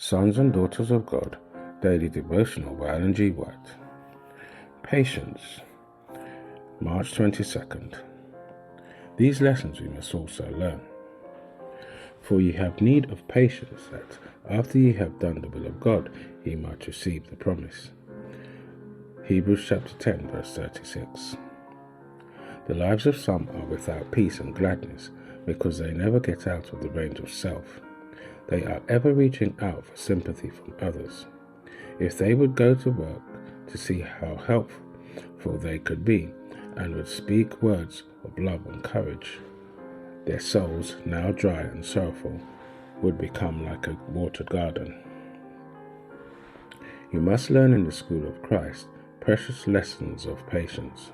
Sons and Daughters of God, Daily Devotional by Alan G. White. Patience, March 22nd. These lessons we must also learn. For ye have need of patience, that after ye have done the will of God, ye might receive the promise. Hebrews chapter 10, verse 36. The lives of some are without peace and gladness because they never get out of the range of self. They are ever reaching out for sympathy from others. If they would go to work to see how helpful they could be and would speak words of love and courage, their souls, now dry and sorrowful, would become like a watered garden. You must learn in the school of Christ precious lessons of patience.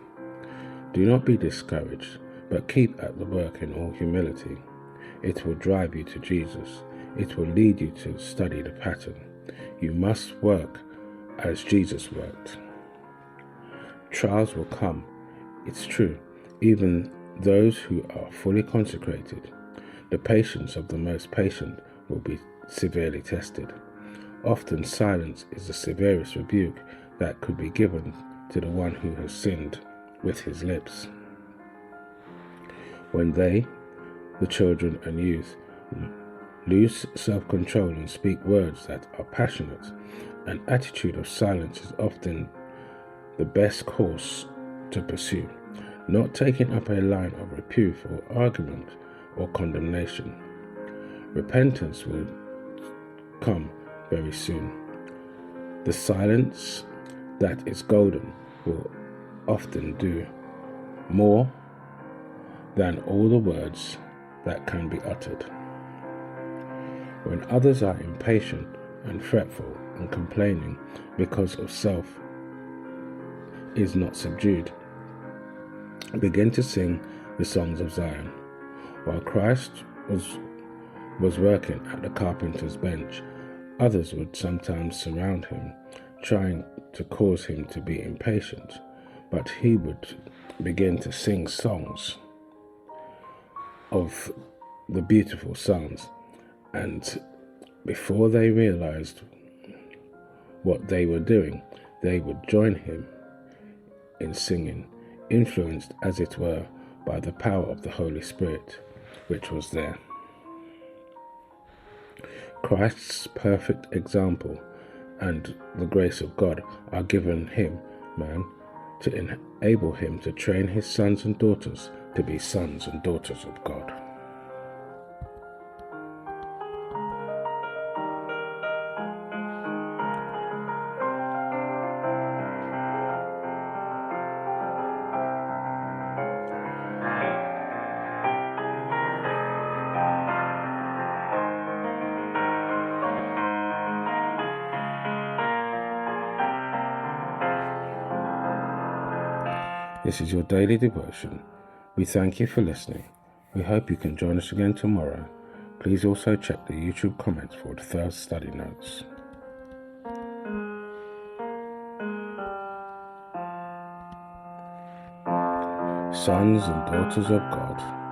Do not be discouraged, but keep at the work in all humility. It will drive you to Jesus. It will lead you to study the pattern. You must work as Jesus worked. Trials will come, it's true, even those who are fully consecrated. The patience of the most patient will be severely tested. Often silence is the severest rebuke that could be given to the one who has sinned with his lips. When they, the children and youth, lose self-control and speak words that are passionate, an attitude of silence is often the best course to pursue, not taking up a line of reproof or argument or condemnation. Repentance will come very soon. The silence that is golden will often do more than all the words that can be uttered. When others are impatient and fretful and complaining because of self is not subdued, begin to sing the songs of Zion. While Christ was working at the carpenter's bench, others would sometimes surround him, trying to cause him to be impatient, but he would begin to sing songs of the beautiful Psalms, and before they realized what they were doing, they would join him in singing, influenced as it were by the power of the Holy Spirit, which was there. Christ's perfect example and the grace of God are given him, man, to enable him to train his sons and daughters to be sons and daughters of God. This is your daily devotion. We thank you for listening. We hope you can join us again tomorrow. Please also check the YouTube comments for the first study notes. Sons and Daughters of God.